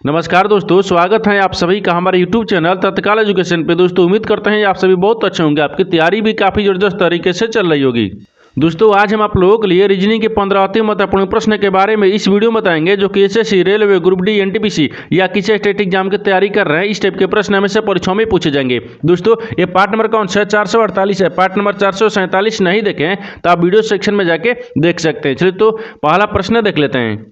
नमस्कार दोस्तों, स्वागत है आप सभी का हमारे YouTube चैनल तत्काल एजुकेशन पे। दोस्तों उम्मीद करते हैं आप सभी बहुत अच्छे होंगे, आपकी तैयारी भी काफ़ी ज़बरदस्त तरीके से चल रही होगी। दोस्तों आज हम आप लोगों के लिए रीजनिंग के 15 अति महत्वपूर्ण प्रश्न के बारे में इस वीडियो में बताएंगे, जो कि SSC, railway, group D, NTPC या किसी स्टेट एग्जाम की तैयारी कर रहे हैं। इस टाइप के प्रश्न हमेशा परीक्षाओं में पूछे जाएंगे। दोस्तों ये पार्ट नंबर कौन सा है? 448 है। पार्ट नंबर 447 नहीं देखें तो आप वीडियो सेक्शन में जाके देख सकते हैं। चलिए तो पहला प्रश्न देख लेते हैं।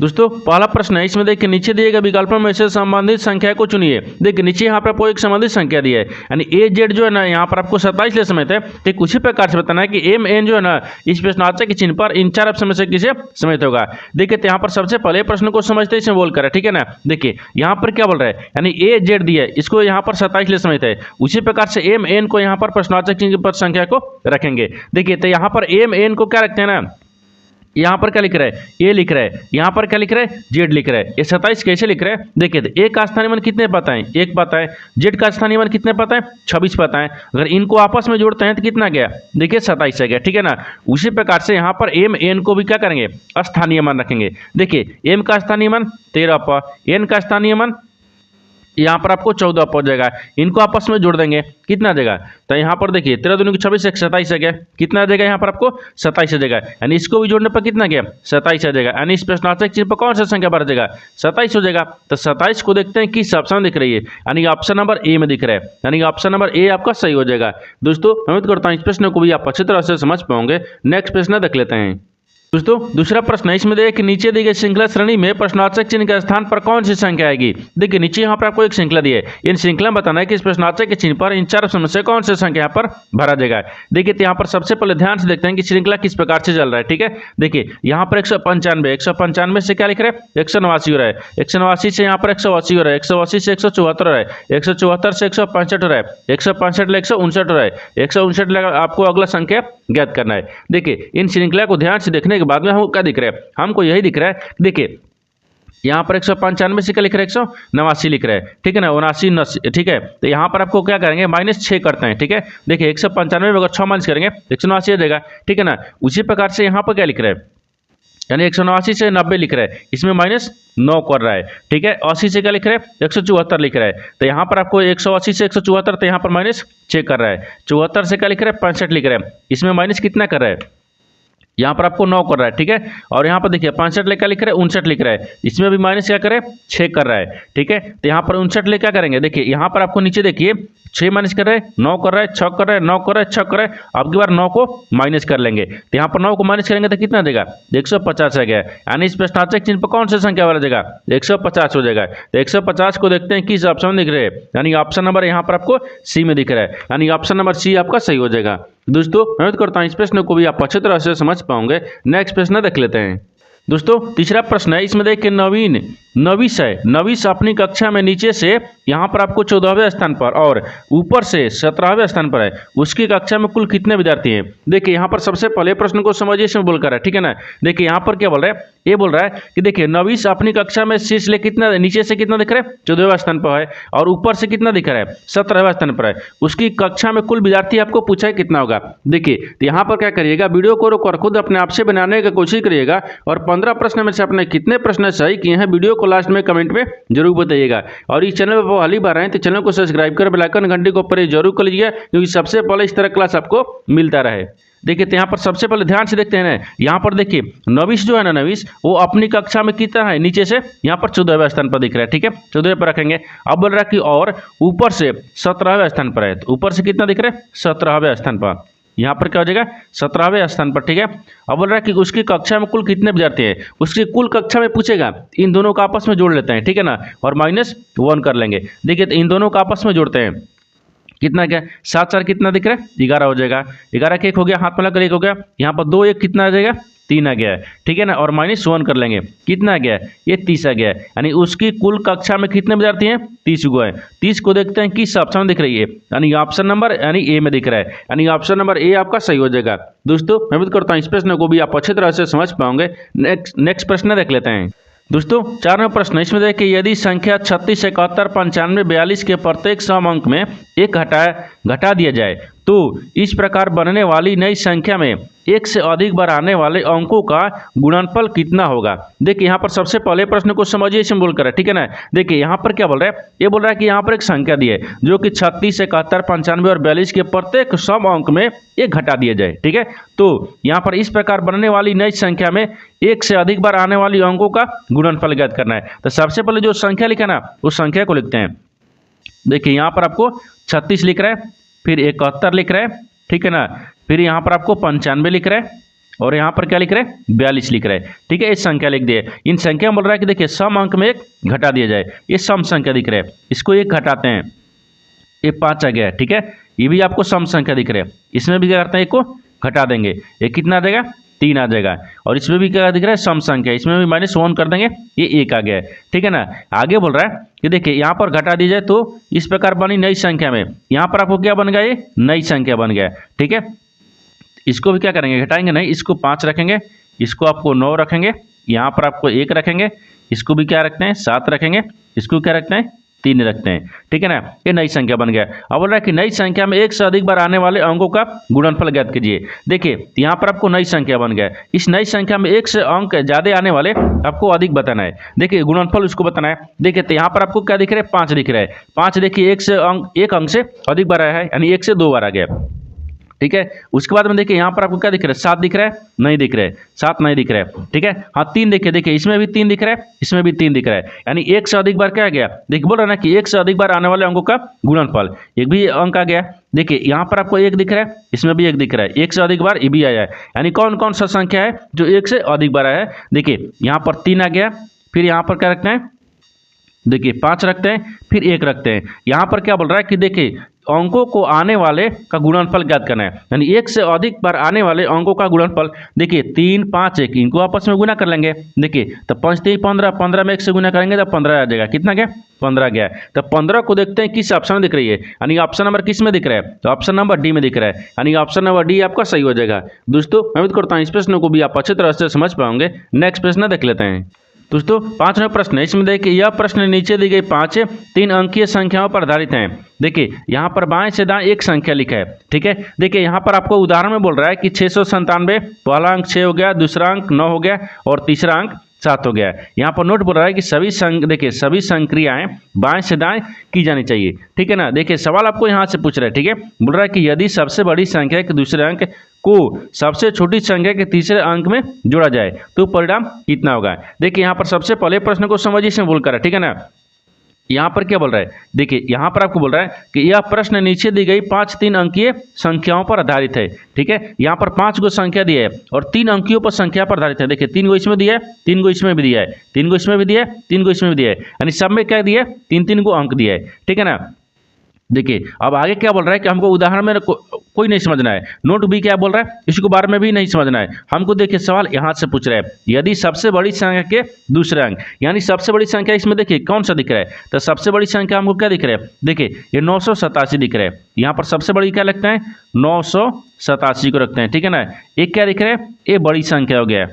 दोस्तों पहला प्रश्न है, इसमें देखिए नीचे दिए गए विकल्पों में से संबंधित संख्या को चुनिए। देखिए नीचे यहाँ पर आपको एक संबंधित संख्या दी है, यानी ए जेड जो है ना यहाँ पर आपको 27 ले समेत है। ठीक उसी प्रकार से बताना है कि एम एन जो है ना इस प्रश्नार्थक के चिन्ह पर इन चार ऑप्शन में से किसे समेत होगा। देखिए तो यहाँ पर सबसे पहले प्रश्न को समझते इसमें बोल कर, ठीक है ना। देखिए यहाँ पर क्या बोल रहा है, यानी ए जेड दिया है, इसको यहाँ पर 27 ले समेत है। उसी प्रकार से एम एन को यहाँ पर प्रश्नार्थक चिन्ह पर संख्या को रखेंगे। देखिए तो यहाँ पर एम एन को क्या रखते हैं ना, यहाँ पर क्या लिख रहा है, ए लिख रहा है, यहाँ पर क्या लिख रहा है, जेड लिख रहा है। ये 27 कैसे लिख रहा है? देखिए तो ए का स्थानीय मान कितने पता है? 1 पता है। जेड का स्थानीय मान कितने पता है? 26 पता है। अगर इनको आपस में जोड़ते हैं तो कितना गया? देखिए 27 आ गया, ठीक है ना। उसी प्रकार से यहाँ पर एम एन को भी क्या करेंगे, स्थानीय मान रखेंगे। देखिए एम का स्थानीय मान 13 पा, एन का स्थानीय मान यहाँ पर आपको 14 पहुंच जाएगा। इनको आपस में जोड़ देंगे, कितना देगा? तो यहाँ पर देखिए 13 दूनी 26 एक 27 आ गया। कितना आ जाएगा यहाँ पर आपको? 27 आ जाएगा। यानी इसको भी जोड़ने पर कितना गया? 27 आ जाएगा। यानी इस प्रश्नार्थक चिन्ह पर कौन सा संख्या बढ़ जाएगा? 27 हो जाएगा। तो 27 को देखते हैं किस ऑप्शन दिख रही है, यानी ऑप्शन नंबर ए में दिख रहा है, यानी ऑप्शन नंबर ए आपका सही हो जाएगा। दोस्तों उम्मीद करता हूँ इस प्रश्न को भी आप अच्छी तरह से समझ पाओगे। नेक्स्ट प्रश्न देख लेते हैं। दोस्तों दूसरा प्रश्न है, इसमें देखिए कि नीचे दी गई श्रृंखला श्रेणी में प्रश्नार्थक चिन्ह के स्थान पर कौन सी संख्या आएगी। देखिए नीचे यहाँ पर आपको एक श्रृंखला दी है, इन श्रृंखला में बताना है कि इस प्रश्नार्थक के चिन्ह पर इन चार ऑप्शन में से कौन सी संख्या यहाँ पर भरा जाएगा। देखिए तो यहाँ पर सबसे पहले ध्यान से देखते हैं कि श्रृंखला किस प्रकार से चल रहा है, ठीक है। देखिए यहाँ पर 195 से क्या लिख रहे हैं? 189 हो रहा है। 189 से यहाँ पर 180 हो रहा है। 180 से 174 हो रहा है। 174 से 165 हो रहा है। 165 ले 159 हो रहा है। 159 आपको अगला संख्या ज्ञात करना है। देखिए इन श्रृंखला को ध्यान से देखने के बाद में हमको क्या दिख रहा है? हमको यही दिख रहा है। देखिए यहाँ पर 195 से क्या लिख रहा है? 189 लिख रहा है, ठीक है ना। 79, ठीक है। तो यहाँ पर आपको क्या करेंगे, -6 करते हैं, ठीक है। देखिए 195 में अगर 6 माइनस करेंगे 189 आ जाएगा, ठीक है ना। उसी प्रकार से यहाँ पर क्या लिख रहा है, यानी 189 से 90 लिख रहा है, इसमें -9 कर रहा है, ठीक है। 80 से क्या लिख रहा है? 174 लिख रहा है। तो यहाँ पर आपको 180 से 174, तो यहाँ पर -6 कर रहा है। 74 से क्या लिख रहा है? 65 लिख रहा है, इसमें माइनस कितना कर रहा है? यहाँ पर आपको 9 कर रहा है, ठीक है। और यहाँ पर देखिए 65 ले क्या लिख रहा है? 59 लिख रहा है, इसमें भी माइनस क्या करे? 6 कर रहा है, ठीक है। तो यहाँ पर 59 ले क्या करेंगे? देखिए यहाँ पर आपको नीचे देखिए 6 माइनस कर रहे हैं, 9 कर रहा है, 6 कर रहा है, 9 कर रहा है, 6 कर रहा है। अब की बार 9 को माइनस कर लेंगे, तो यहाँ पर 9 को माइनस करेंगे तो कितना देगा? 150 आ गया। यानी इस प्रश्नार्थक चिन्ह पर कौन सा संख्या वाला देगा? 150 हो जाएगा। तो 150 को देखते हैं किस ऑप्शन में दिख रहे हैं, यानी ऑप्शन नंबर यहाँ पर आपको सी में दिख रहा है, यानी ऑप्शन नंबर सी आपका सही हो जाएगा। दोस्तों उम्मीद करता हूँ इस प्रश्न को भी आप अच्छी तरह से समझ पाओगे। नेक्स्ट प्रश्न देख लेते हैं। दोस्तों तीसरा प्रश्न है, इसमें देखिए नवीश है। नवीश अपनी कक्षा में नीचे से यहाँ पर आपको 14वें स्थान पर और ऊपर से 17वें स्थान पर है। उसकी कक्षा में कुल कितने विद्यार्थी हैं? देखिए यहाँ पर सबसे पहले प्रश्न को समझिए, इसमें बोल कर है, ठीक है ना। देखिए यहाँ पर क्या बोल रहा है, ये बोल रहा है कि देखिए नवीश अपनी कक्षा में शीर्ष ले कितना, नीचे से कितना दिख रहा है? 14वें स्थान पर है, और ऊपर से कितना दिख रहा है? 17वें स्थान पर है। उसकी कक्षा में कुल विद्यार्थी आपको पूछा है कितना होगा। देखिए तो यहाँ पर क्या करिएगा, वीडियो को रोक कर खुद अपने आप से बनाने की कोशिश करिएगा, और 15 प्रश्न में से आपने कितने प्रश्न सही किए हैं वीडियो को लास्ट में कमेंट में जरूर बताइएगा। और इस चैनल पर पहली बार आए तो चैनल को सब्सक्राइब कर बेल आइकन घंटी को ऊपर जरूर कर लीजिए, क्योंकि सबसे पहले इस तरह क्लास आपको मिलता रहे। देखिए तो यहाँ पर सबसे पहले ध्यान से देखते हैं ना, यहाँ पर देखिए नवीश जो है ना, नवीश वो अपनी कक्षा में कितना है? नीचे से यहाँ पर 14वें स्थान पर दिख रहा है, ठीक है, 14वें पर रखेंगे। अब बोल रहा है कि और ऊपर से 17वें स्थान पर है, तो ऊपर से कितना दिख रहा है? 17वें स्थान पर। यहाँ पर क्या हो जाएगा? 17वें स्थान पर, ठीक है। अब बोल रहा है कि उसकी कक्षा में कुल कितने विद्यार्थी हैं? उसकी कुल कक्षा में पूछेगा, इन दोनों का आपस में जोड़ लेते हैं, ठीक है ना, और -1 कर लेंगे। देखिए तो इन दोनों का आपस में जोड़ते हैं, कितना क्या? 7 4 कितना दिख रहा है? 11 हो जाएगा। 11 का 1 हो गया, हाथ में लगा 1 हो गया। यहाँ पर 2 1 कितना आ जाएगा? 3 आ गया है, ठीक है ना, और -1 कर लेंगे, कितना आ गया? ये 30 आ गया है। यानी उसकी कुल कक्षा में कितने विद्यार्थी हैं? 30 गो है। 30 को देखते हैं किस ऑप्शन में दिख रही है, यानी ऑप्शन नंबर यानी ए में दिख रहा है, यानी ऑप्शन नंबर ए आपका सही हो जाएगा। दोस्तों मैं उम्मीद करता हूँ इस प्रश्न को भी आप अच्छी तरह से समझ पाओगे। नेक्स्ट प्रश्न देख लेते हैं। दोस्तों 4वां प्रश्न, इसमें देखिए यदि संख्या 36, 71, 95, 42 के प्रत्येक सम अंक में एक घटा दिया जाए तो इस प्रकार बनने वाली नई संख्या में एक से अधिक बार आने वाले अंकों का गुणनफल कितना होगा। देखिए यहाँ पर सबसे पहले प्रश्न को समझिए सिंबल कर, ठीक है ना। देखिए यहाँ पर क्या बोल रहा है, ये बोल रहा है कि यहाँ पर एक संख्या दी है जो कि 36, 71, 95 और 42 के प्रत्येक सम अंक में एक घटा दिया जाए, ठीक है। तो यहाँ पर इस प्रकार बनने वाली नई संख्या में एक से अधिक बार आने वाली अंकों का गुणनफल ज्ञात करना है। तो सबसे पहले जो संख्या लिखा ना उस संख्या को लिखते हैं। देखिए यहाँ पर आपको 36 लिख रहा है, फिर 71 लिख रहा है, ठीक है ना, फिर यहाँ पर आपको 95 लिख रहा है और यहाँ पर क्या लिख रहा है 42 लिख रहा है, ठीक है। इस संख्या लिख दिए। इन संख्या में बोल रहा है कि देखिए सम अंक में एक घटा दिया जाए। ये सम संख्या दिख रहा है, इसको एक घटाते हैं, ये 5 आ गया है, ठीक है। ये भी आपको सम संख्या दिख रहा है, इसमें भी क्या करते हैं, एक को घटा देंगे, ये कितना आ जाएगा 3 आ जाएगा। और इसमें भी क्या दिख रहा है सम संख्या, इसमें भी -1 कर देंगे, ये 1 आ गया है, ठीक है ना। आगे बोल रहा है कि देखिए यहाँ पर घटा दी जाए तो इस प्रकार बनी नई संख्या में, यहाँ पर आपको क्या बन गया, ये नई संख्या बन गया, ठीक है। इसको भी क्या करेंगे, घटाएंगे नहीं, इसको 5 रखेंगे, इसको आपको 9 रखेंगे, यहाँ पर आपको 1 रखेंगे, इसको भी क्या रखते हैं 7 रखेंगे, इसको क्या रखते हैं 3 रखते हैं, ठीक है ना। ये नई संख्या बन गया। अब बोल रहा है कि नई संख्या में एक से अधिक बार आने वाले अंकों का गुणनफल ज्ञात कीजिए। देखिए यहाँ पर आपको नई संख्या बन गया। इस नई संख्या में एक से अंक ज्यादा आने वाले आपको अधिक बताना है। देखिए गुणनफल उसको बताना है। देखिए तो यहाँ पर आपको क्या दिख रहा है 5 दिख रहा है। 5 देखिए एक अंक से अधिक बार आया है, यानी 1 से 2 बार आ गया, ठीक है। उसके बाद में देखिए यहाँ पर आपको क्या दिख रहा है 7 दिख रहा है, नहीं दिख रहा है, 7 नहीं दिख रहा है, ठीक है। हाँ 3 देखिए इसमें भी 3 दिख रहा है, इसमें भी 3 दिख रहा है, यानी 1 से अधिक बार क्या आ गया। देखिए बोल रहा है ना कि 1 से अधिक बार आने वाले अंकों का गुणनफल, एक भी अंक आ गया। देखिए यहाँ पर आपको 1 दिख रहा है, इसमें भी 1 दिख रहा है, 1 से अधिक बार ये भी आया है, यानी कौन कौन सा संख्या है जो 1 से अधिक बार आया है। देखिए यहाँ पर 3 आ गया, फिर यहाँ पर क्या रखते हैं, देखिए 5 रखते हैं, फिर 1 रखते हैं। यहाँ पर क्या बोल रहा है कि देखिए अंकों को आने वाले का गुणनफल ज्ञात करना है, यानी 1 से अधिक बार आने वाले अंकों का गुणनफल। देखिए 3, 5, 1 इनको आपस में गुना कर लेंगे। देखिए तो 5, 3, 15, 15 में 1 से गुना करेंगे तो 15 आ जाएगा, कितना गया 15 गया। तो 15 को देखते हैं किस ऑप्शन में दिख रही है, यानी ऑप्शन नंबर किस में दिख रहा है, तो ऑप्शन नंबर डी में दिख रहा है, यानी ऑप्शन नंबर डी आपका सही हो जाएगा। दोस्तों मैं उम्मीद करता हूँ इस प्रश्न को भी आप अच्छी तरह से समझ पाओगे। नेक्स्ट प्रश्न देख लेते हैं। दोस्तों 5वां प्रश्न है, इसमें देखिए यह प्रश्न नीचे दी गई 5 3 अंकीय संख्याओं पर आधारित हैं। देखिए यहाँ पर बाएं से दाएं एक संख्या लिखा है, ठीक है। देखिए यहाँ पर आपको उदाहरण में बोल रहा है कि 697, पहला अंक 6 हो गया, दूसरा अंक 9 हो गया और तीसरा अंक 7 हो गया। यहाँ पर नोट बोल रहा है कि सभी संक्रियाएं बाएं से दाएं की जानी चाहिए, ठीक है ना। देखिए सवाल आपको यहाँ से पूछ रहा है, ठीक है। बोल रहा है कि यदि सबसे बड़ी संख्या के दूसरे अंक को सबसे छोटी संख्या के तीसरे अंक में जोड़ा जाए तो परिणाम कितना होगा। देखिए यहाँ पर सबसे पहले प्रश्न को समझिए इसमें बोल कर, ठीक है ना। यहाँ पर क्या बोल रहा है, देखिए यहाँ पर आपको बोल रहा है कि यह प्रश्न नीचे दी गई 5 3 अंकीय संख्याओं पर आधारित है, ठीक है। यहाँ पर 5 गो संख्या दी है और 3 अंकियों पर संख्या पर आधारित है। देखिए 3 गो इसमें दिया है, 3 गो इसमें भी दिया है, 3 गो इसमें भी दिया है, 3 गो इसमें भी दिया है, यानी सब में क्या दिया है 3 गो अंक दिया है, ठीक है ना। देखिए अब आगे क्या बोल रहा है कि हमको उदाहरण में कोई नहीं समझना है, नोट भी क्या बोल रहा है इसको बारे में भी नहीं समझना है हमको। देखिए सवाल यहाँ से पूछ रहा है यदि सबसे बड़ी संख्या के दूसरे अंक, यानी सबसे बड़ी संख्या इसमें देखिए कौन सा दिख रहा है, तो सबसे बड़ी संख्या हमको क्या दिख रहा है, देखिए ये 987 दिख रहा है। यहाँ पर सबसे बड़ी क्या लगता है 987 को रखते हैं, ठीक है ना। एक क्या दिख रहा है, ये बड़ी संख्या हो गया,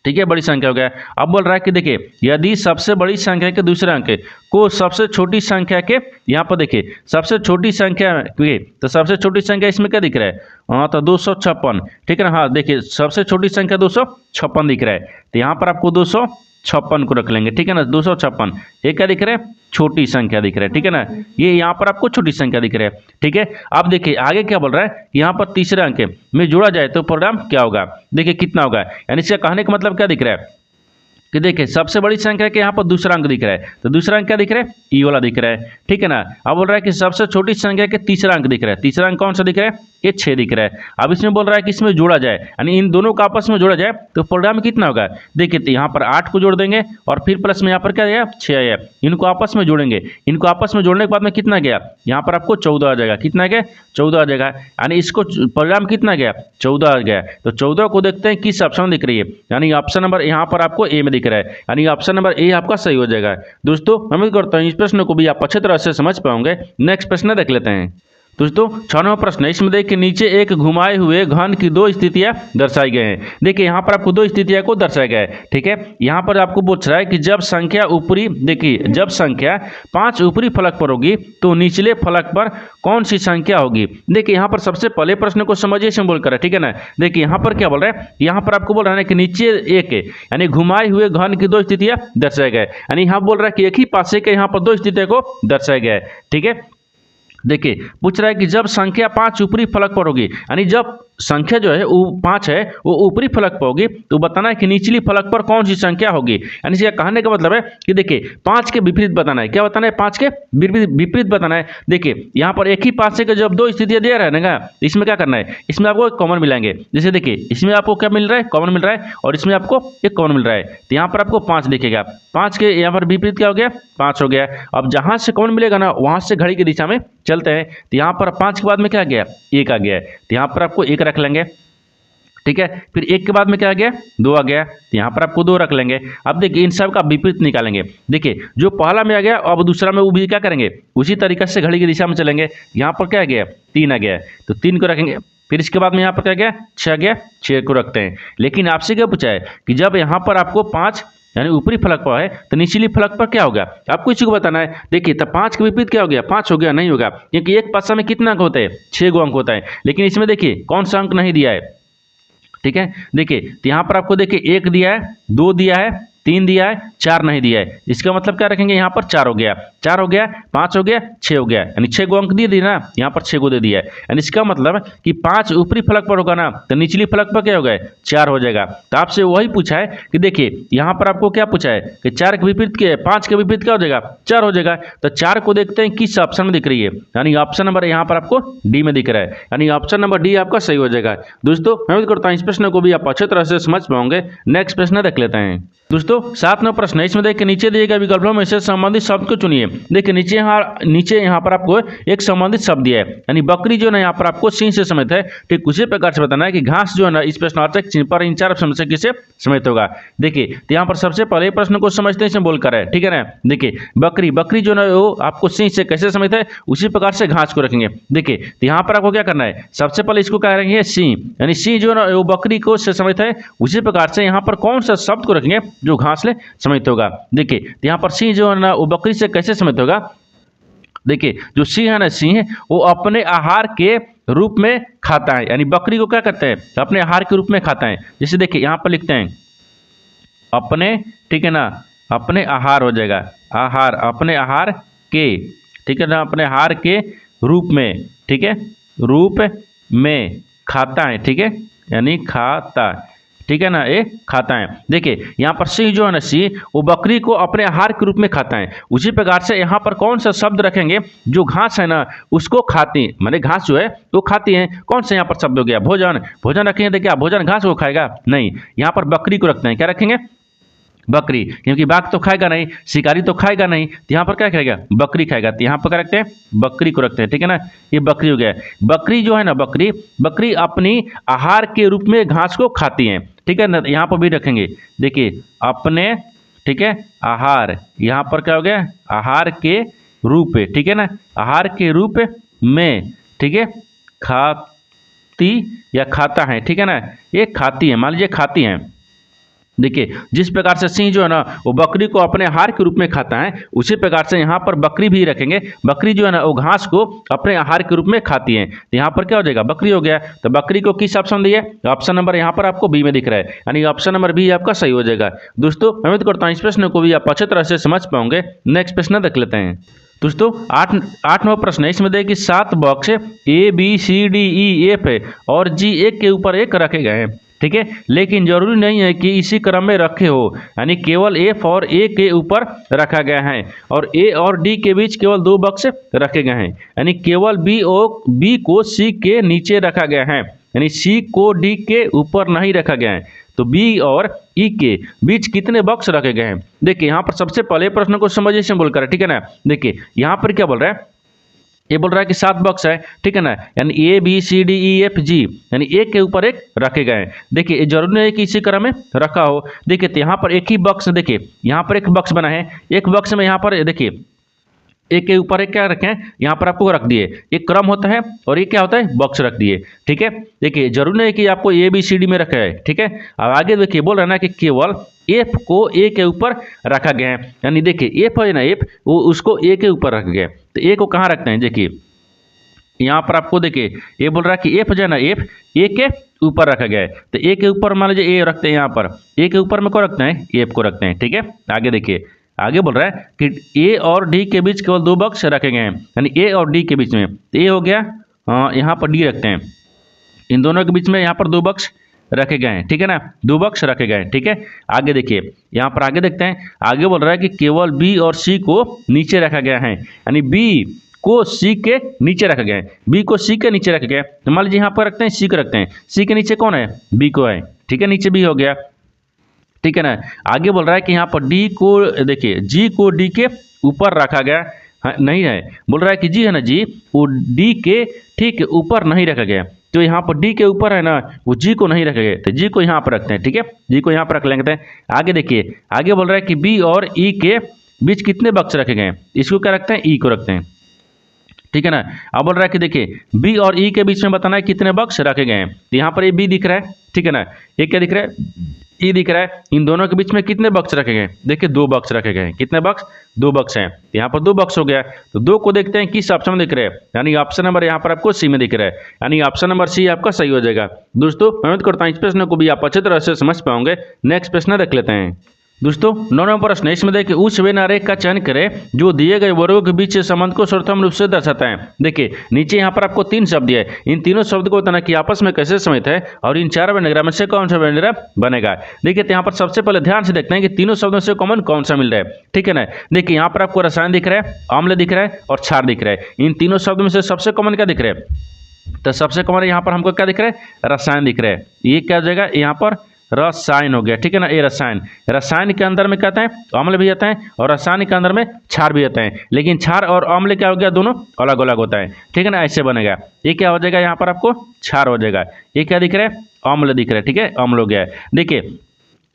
ठीक है, बड़ी संख्या हो गया। अब बोल रहा है कि देखिए यदि सबसे बड़ी संख्या के दूसरे अंक को सबसे छोटी संख्या के, यहाँ पर देखिए सबसे छोटी संख्या के, तो सबसे छोटी संख्या इसमें क्या दिख रहा है, हाँ तो 256, ठीक है ना। हाँ देखिए सबसे छोटी संख्या 256 दिख रहा है, तो यहाँ पर आपको 256 को रख लेंगे, ठीक है ना। 256 एक क्या दिख रहा है, छोटी संख्या दिख रहा है, ठीक है ना। ये यहाँ पर आपको छोटी संख्या दिख रहा है, ठीक है। अब देखिए आगे क्या बोल रहा है, यहाँ पर तीसरे अंक में जोड़ा जाए तो परिणाम क्या होगा। देखिए कितना होगा, यानी इसका कहने का मतलब क्या दिख रहा है कि देखिए सबसे बड़ी संख्या के यहाँ पर दूसरा अंक दिख रहा है, तो दूसरा अंक क्या दिख रहा है, ई वाला दिख रहा है, ठीक है ना। अब बोल रहा है कि सबसे छोटी संख्या के तीसरा अंक दिख रहा है, तीसरा अंक कौन सा दिख रहा है, ये 6 दिख रहा है। अब इसमें बोल रहा है कि इसमें जोड़ा जाए, यानी इन दोनों का आपस में जोड़ा जाए तो परिणाम कितना होगा। देखिए तो यहाँ पर 8 को जोड़ देंगे और फिर प्लस में यहाँ पर क्या आएगा 6 आया, इनको आपस में जोड़ेंगे, इनको आपस में जोड़ने के बाद में कितना गया, यहाँ पर आपको 14 आ जाएगा, कितना गया 14 आ जाएगा, यानी इसको परिणाम कितना गया 14 आ गया। तो 14 को देखते हैं किस ऑप्शन में दिख रही है, यानी ऑप्शन नंबर यहाँ पर आपको ए में दिख रहा है, यानी ऑप्शन नंबर ए आपका सही हो जाएगा। दोस्तों उम्मीद करता हूँ इस प्रश्न को भी आप अच्छी तरह से समझ पाओगे। नेक्स्ट प्रश्न देख लेते हैं। दोस्तों 6वां प्रश्न है, इसमें देखिए नीचे एक घुमाए हुए घन की दो स्थितियां दर्शाई गए हैं। देखिए यहाँ पर आपको दो स्थितियां को दर्शाया गया है, ठीक है। यहाँ पर आपको पूछ रहा है कि जब संख्या ऊपरी, देखिए जब संख्या 5 ऊपरी फलक पर होगी तो निचले फलक पर कौन सी संख्या होगी। देखिए यहाँ पर सबसे पहले प्रश्न को समझिए, इसमें बोल कर, ठीक है ना। देखिए यहाँ पर क्या बोल रहा है, यहाँ पर आपको बोल रहा है कि नीचे एक है, यानी घुमाए हुए घन की दो स्थितियां दर्शाए गए, यानी यहाँ बोल रहा है कि एक ही पासे के यहाँ पर दो स्थितियों को दर्शाया गया है, ठीक है। देखिए पूछ रहा है कि जब संख्या 5 ऊपरी फलक पर होगी, यानी जब संख्या जो है वो 5 है वो ऊपरी फलक पर होगी तो बताना है कि निचली फलक पर कौन सी संख्या होगी। यानी इसका कहने का मतलब है कि देखिए 5 के विपरीत बताना है। क्या बताना है? 5 के विपरीत बताना है। देखिए यहाँ पर एक ही पासे के जब दो स्थितियां दे रहा है ना, इसमें क्या करना है, इसमें आपको एक कॉमन मिलाएंगे। जैसे देखिए इसमें आपको क्या मिल रहा है, कॉमन मिल रहा है, और इसमें आपको एक कॉमन मिल रहा है, तो यहाँ पर आपको 5 दिखेगा। 5 के यहाँ पर विपरीत क्या हो गया, 5 हो गया। अब जहाँ से कॉमन मिलेगा ना वहाँ से घड़ी की दिशा में चलते हैं, तो यहाँ पर 5 के बाद में क्या आ गया, 1 आ गया है, तो यहाँ पर आपको 1 रख लेंगे, ठीक है। फिर 1 के बाद में क्या आ गया, 2 आ गया, तो यहाँ पर आपको 2 रख लेंगे। अब देखिए इन सब का विपरीत निकालेंगे। देखिए जो पहला में आ गया अब दूसरा में वो भी क्या करेंगे, उसी तरीके से घड़ी की दिशा में चलेंगे। यहाँ पर क्या आ गया, 3 आ गया, तो 3 को रखेंगे। फिर इसके बाद में यहाँ पर क्या गया, 6 आ गया, 6 को रखते हैं। लेकिन आपसे क्या पूछा है कि जब यहाँ पर आपको 5 यानी ऊपरी फलक पर है तो निचली फलक पर क्या होगा, आपको इसी को बताना है। देखिए तब 5 के विपरीत क्या हो गया, 5 हो गया, नहीं होगा, क्योंकि एक पासा में कितना अंक होता है, 6 गो अंक होता है। लेकिन इसमें देखिए कौन सा अंक नहीं दिया है, ठीक है। देखिए तो यहाँ पर आपको देखिए 1 दिया है, 2 दिया है, 3 दिया है, 4 नहीं दिया है। इसका मतलब क्या रखेंगे, यहाँ पर 4 हो गया, 4 हो गया, 5 हो गया, 6 हो गया, यानी 6 को अंक दे दिए ना, यहाँ पर 6 को दे दिया है। यानी इसका मतलब कि 5 ऊपरी फलक पर होगा ना तो निचली फलक पर क्या होगा, 4 हो जाएगा। तो आपसे वही पूछा है कि देखिए यहाँ पर आपको क्या पूछा है कि 4 के विपरीत के 5 के विपरीत क्या हो जाएगा, 4 हो जाएगा। तो 4 को देखते हैं किस ऑप्शन में दिख रही है, यानी ऑप्शन नंबर यहाँ पर आपको डी में दिख रहा है, यानी ऑप्शन नंबर डी आपका सही हो जाएगा। दोस्तों मैं उम्मीद करता हूँ इस प्रश्न को भी आप अच्छे तरह से समझ पाओगे। नेक्स्ट प्रश्न देख लेते हैं। दोस्तों 7वां प्रश्न है, इसमें देखिए नीचे दिए गए विकल्पों में से संबंधित शब्द को चुनिए। देखिए नीचे यहाँ पर आपको एक संबंधित शब्द दिया है, यानी बकरी जो है ना यहाँ पर आपको सिंह से समित है। ठीक उसी प्रकार से बताना है कि घास जो है ना इस प्रश्नार्थक चिन्ह पर इन 4 ऑप्शन से किसे समित होगा। देखिए तो यहाँ पर सबसे पहले प्रश्न को समझते हैं, इसमें बोलकर है, ठीक है ना। देखिए बकरी जो है वो आपको सिंह से कैसे समित है, उसी प्रकार से घास को रखेंगे। देखिए तो यहाँ पर आपको क्या करना है, सबसे पहले इसको क्या करेंगे, सिंह, यानी सिंह जो है ना वो बकरी को से समित है। उसी प्रकार से यहाँ पर कौन सा शब्द को रखेंगे जो घास ले समित होगा। देखिए तो यहाँ पर सिंह जो है ना वो बकरी से कैसे समित होगा। देखिए जो सिंह है ना, सिंह वो अपने आहार के रूप में खाता है, यानी बकरी को क्या करते हैं, अपने आहार के रूप में खाता है। जैसे देखिए यहाँ पर लिखते हैं अपने, ठीक है ना, अपने आहार हो जाएगा, आहार, अपने आहार के, ठीक है ना, अपने आहार के रूप में, ठीक है, रूप में खाता है, ठीक है, यानी खाता, ठीक है ना, ये खाता है। देखिए यहाँ पर सिंह जो है ना, सिंह वो बकरी को अपने आहार के रूप में खाता है। उसी प्रकार से यहाँ पर कौन सा शब्द रखेंगे जो घास है ना उसको खाती है, माने घास जो है वो खाती है। कौन सा यहाँ पर शब्द हो गया, भोजन, भोजन रखेंगे। देखिए भोजन घास वो खाएगा नहीं, यहाँ पर बकरी को रखते हैं, क्या रखेंगे, बकरी, क्योंकि बाघ तो खाएगा नहीं, शिकारी तो खाएगा नहीं, तो यहाँ पर क्या खाएगा, बकरी खाएगा, तो यहाँ पर क्या रखते हैं, बकरी को रखते हैं, ठीक है ना। ये बकरी हो गया। बकरी जो है ना, बकरी अपनी आहार के रूप में घास को खाती है, ठीक है ना। यहाँ पर भी रखेंगे, देखिए अपने, ठीक है, आहार, यहाँ पर क्या हो गया, आहार के रूप, ठीक है ना, आहार के रूप में, ठीक है, खाती या खाता है, ठीक है ना, ये खाती है, मान लीजिए खाती है। देखिए जिस प्रकार से सिंह जो है ना वो बकरी को अपने आहार के रूप में खाता है, उसी प्रकार से यहाँ पर बकरी भी रखेंगे। बकरी जो है ना वो घास को अपने आहार के रूप में खाती है, तो यहाँ पर क्या हो जाएगा, बकरी हो गया। तो बकरी को किस ऑप्शन दिए, ऑप्शन नंबर यहाँ पर आपको बी में दिख रहा है, यानी ऑप्शन नंबर बी आपका सही हो जाएगा। दोस्तों मैं उम्मीद करता हूँ इस प्रश्न को भी आप अच्छे तरह से समझ पाओगे। नेक्स्ट प्रश्न देख लेते हैं। दोस्तों 8वां प्रश्न है, इसमें देखिए 7 बॉक्स ABCDEF और G एक के ऊपर एक रखे गए हैं, ठीक है, लेकिन जरूरी नहीं है कि इसी क्रम में रखे हो, यानी केवल F और A के ऊपर रखा गया है और A और D के बीच केवल 2 बॉक्स रखे गए हैं, यानी केवल B को C के नीचे रखा गया है, यानी C को D के ऊपर नहीं रखा गया है। तो B और E के बीच कितने बॉक्स रखे गए हैं। देखिए यहाँ पर सबसे पहले प्रश्न को समझिए, इसमें बोलकर, ठीक है ना। देखिए यहाँ पर क्या बोल रहा है, ये बोल रहा है कि 7 बॉक्स है, ठीक है ना, यानी ABCDEFG, यानी एक के ऊपर एक रखे गए हैं। देखिए ये जरूरी नहीं है कि इसी क्रम में रखा हो। देखिए तो यहाँ पर एक ही बॉक्स, देखिए यहाँ पर एक बॉक्स बना है, एक बॉक्स में यहाँ पर देखिए एक के ऊपर एक क्या रखें, यहाँ पर आपको रख दिए, एक क्रम होता है और एक क्या होता है, बॉक्स रख दिए। ठीक है, देखिए जरूरी नहीं कि आपको ABCD में रखा है। ठीक है, अब आगे देखिए बोल रहा है ना कि केवल F को A के ऊपर रखा गया है, यानी देखिए F है ना, F वो उसको A के ऊपर रख गया। तो A को कहाँ रखते हैं, देखिए यहाँ पर आपको देखिए ये बोल रहा है कि F जो है ना, F A के ऊपर रखा गया है। तो A के ऊपर मान लीजिए A रखते हैं, यहाँ पर A के ऊपर में को रखते हैं, F को रखते हैं। ठीक है, आगे देखिए आगे बोल रहा है कि A और D के बीच केवल 2 बॉक्स रखे गए हैं, यानी A और D के बीच में। तो A हो गया, यहाँ पर D रखते हैं, इन दोनों के बीच में यहाँ पर 2 बॉक्स रखे गए हैं। ठीक है ना, 2 बॉक्स रखे गए हैं। ठीक है, आगे देखिए यहाँ पर आगे देखते हैं, आगे बोल रहा है कि केवल B और C को नीचे रखा गया है, यानी B को C के नीचे रखा गया है, B को C के नीचे रखा गया है। तो मान लीजिए यहाँ पर रखते हैं C को रखते हैं, C के नीचे कौन है, B को है। ठीक है, नीचे B हो गया। ठीक है ना, आगे बोल रहा है कि यहाँ पर D को देखिए G को D के ऊपर रखा गया है, नहीं है, बोल रहा है कि G है ना, G वो D के ठीक ऊपर नहीं रखा गया। तो यहाँ पर D के ऊपर है ना, वो G को नहीं रखा गया, तो G को यहाँ पर रखते हैं। ठीक है, G को यहाँ पर रख लेंगे। आगे देखिए आगे बोल रहा है कि B और E के बीच कितने बॉक्स रखे गए हैं, इसको क्या रखते हैं, E को रखते हैं। ठीक है ना, अब बोल रहा है कि देखिए B और E के बीच में बताना है कितने बॉक्स रखे गए हैं। तो यहाँ पर ये B दिख रहा है, ठीक है ना, ये क्या दिख रहा है, E दिख रहा है। इन दोनों के बीच में कितने बॉक्स रखे गए, देखिए 2 बॉक्स रखे गए हैं। कितने बॉक्स, 2 बॉक्स हैं। यहाँ पर 2 बॉक्स हो गया। तो 2 को देखते हैं किस ऑप्शन में दिख रहे हैं, यानी ऑप्शन नंबर यहाँ पर आपको C में दिख रहा है, यानी ऑप्शन नंबर C आपका सही हो जाएगा। दोस्तों मैं उम्मीद करता हूँ इस प्रश्न को भी आप अच्छी तरह से समझ पाओगे। नेक्स्ट प्रश्न देख लेते हैं। दोस्तों 9 नंबर प्रश्न, इसमें देखिए उस वेन आरेख का चयन करें जो दिए गए वर्गों के बीच संबंध को सर्वोत्तम रूप से दर्शाता है। देखिए नीचे यहाँ पर आपको 3 शब्द है, इन तीनों शब्द को बताना कि आपस में कैसे समित है और इन 4 वेंडिग्राम में से कौन सा वेंडिग्राम बनेगा। देखिए तो यहाँ पर सबसे पहले ध्यान से देखते हैं कि तीनों शब्दों से कॉमन कौन सा मिल रहा है। ठीक है ना, देखिए यहाँ पर आपको रसायन दिख रहा है, अम्ल दिख रहा है और क्षार दिख रहा है। इन तीनों शब्दों में से सबसे कॉमन क्या दिख रहा है, तो सबसे कॉमन यहाँ पर हमको क्या दिख रहा है, रसायन दिख रहा है। ये क्या हो जाएगा, यहाँ पर रसायन हो गया। ठीक है ना, ये रसायन, रसायन के अंदर में कहते हैं अम्ल भी आता है और रसायन के अंदर में क्षार भी आता है, लेकिन क्षार और अम्ल क्या हो गया, दोनों अलग अलग होता है। ठीक है ना, ऐसे बनेगा। ये क्या हो जाएगा, यहाँ पर आपको क्षार हो जाएगा। ये क्या दिख रहा है, अम्ल दिख रहा है। ठीक है, अम्ल हो गया है। देखिए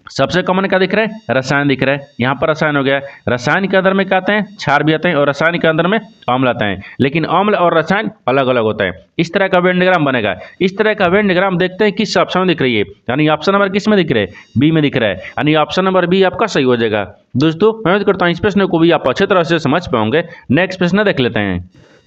सबसे कॉमन क्या दिख रहा है, रसायन दिख रहा है, यहाँ पर रसायन हो गया। रसायन के अंदर में क्या आते हैं, क्षार भी आते हैं और रसायन के अंदर में अम्ल आता है, लेकिन अम्ल और रसायन अलग अलग होता है। इस तरह का वेन डायग्राम बनेगा। इस तरह का वेन डायग्राम देखते हैं किस ऑप्शन में दिख रही है, यानी ऑप्शन नंबर किस में दिख रहा है, बी में दिख रहा है, यानी ऑप्शन नंबर बी आपका सही हो जाएगा। दोस्तों मैं उम्मीद करता हूँ इस प्रश्न को भी आप अच्छे तरह से समझ पाओगे। नेक्स्ट प्रश्न देख लेते हैं।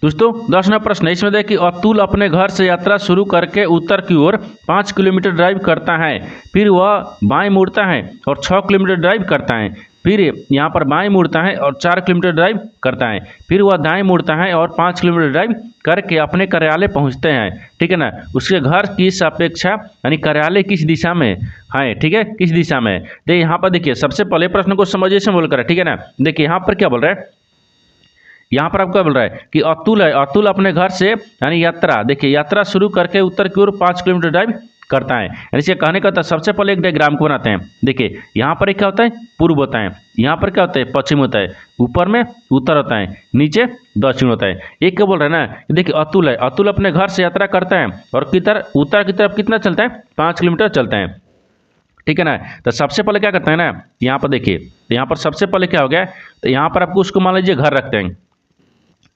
दोस्तों 10 नंबर प्रश्न, इसमें देखिए अतुल अपने घर से यात्रा शुरू करके उत्तर की ओर 5 किलोमीटर ड्राइव करता है, फिर वह बाएं मुड़ता है और 6 किलोमीटर ड्राइव करता है, फिर यहाँ पर बाएं मुड़ता है और 4 किलोमीटर ड्राइव करता है, फिर वह दाएं मुड़ता है और 5 किलोमीटर ड्राइव करके अपने कार्यालय पहुँचते हैं। ठीक है ना, उसके घर की सापेक्षा यानी कार्यालय किस दिशा में है, ठीक है, किस दिशा में। देखिए यहाँ पर देखिए सबसे पहले प्रश्न को समझिए से बोल कर, ठीक है ना। देखिए यहाँ पर क्या बोल रहा है, यहाँ पर आपको बोल रहा है कि अतुल है, अतुल अपने घर से यानी यात्रा, देखिए यात्रा शुरू करके उत्तर की ओर 5 किलोमीटर ड्राइव करता है। यानी इसे कहने का था सबसे पहले एक डायग्राम को बनाते हैं। देखिए यहाँ पर क्या होता है, पूर्व होता है, यहाँ पर क्या होता है, पश्चिम होता है, ऊपर में उत्तर होता है, नीचे दक्षिण होता है। एक क्या बोल रहा है ना, देखिए अतुल है, अतुल अपने घर से यात्रा करता है और उत्तर की तरफ कितना चलता है, 5 किलोमीटर चलता है। ठीक है ना, तो सबसे पहले क्या करता है ना, यहाँ पर देखिए, तो यहाँ पर सबसे पहले क्या हो गया, तो यहाँ पर आपको उसको मान लीजिए घर रखते हैं,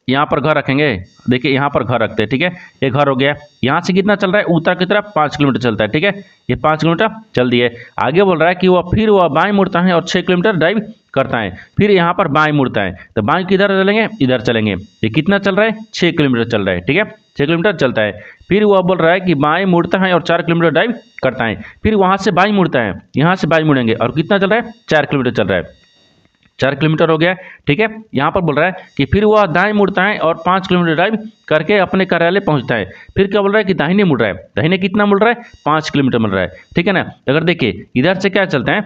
यहाँ पर घर रखेंगे। देखिए यहाँ पर घर रखते हैं, ठीक है, ये घर हो गया। यहाँ से कितना चल रहा है, उत्तर की तरफ 5 किलोमीटर चलता है। ठीक है, ये 5 किलोमीटर चल दिए। आगे बोल रहा है कि वह बाएं मुड़ता है और 6 किलोमीटर ड्राइव करता है, फिर यहाँ पर बाएं मुड़ता है, तो बाएं किधर चलेंगे, इधर चलेंगे। ये कितना चल रहा है, 6 किलोमीटर चल रहा है। ठीक है, 6 किलोमीटर चलता है। फिर वह बोल रहा है कि बाएं मुड़ता है और 4 किलोमीटर ड्राइव करता है, फिर वहाँ से बाएं मुड़ता है, यहाँ से बाएं मुड़ेंगे और कितना चल रहा है, 4 किलोमीटर चल रहा है, 4 किलोमीटर हो गया। ठीक है, यहाँ पर बोल रहा है कि फिर वह दाएं मुड़ता है और 5 किलोमीटर ड्राइव करके अपने कार्यालय पहुंचता है। फिर क्या बोल रहा है कि दाहिने मुड़ रहा है, दाहिने कितना मुड़ रहा है, 5 किलोमीटर मुड़ रहा है। ठीक है ना, अगर देखिए इधर से क्या चलता है,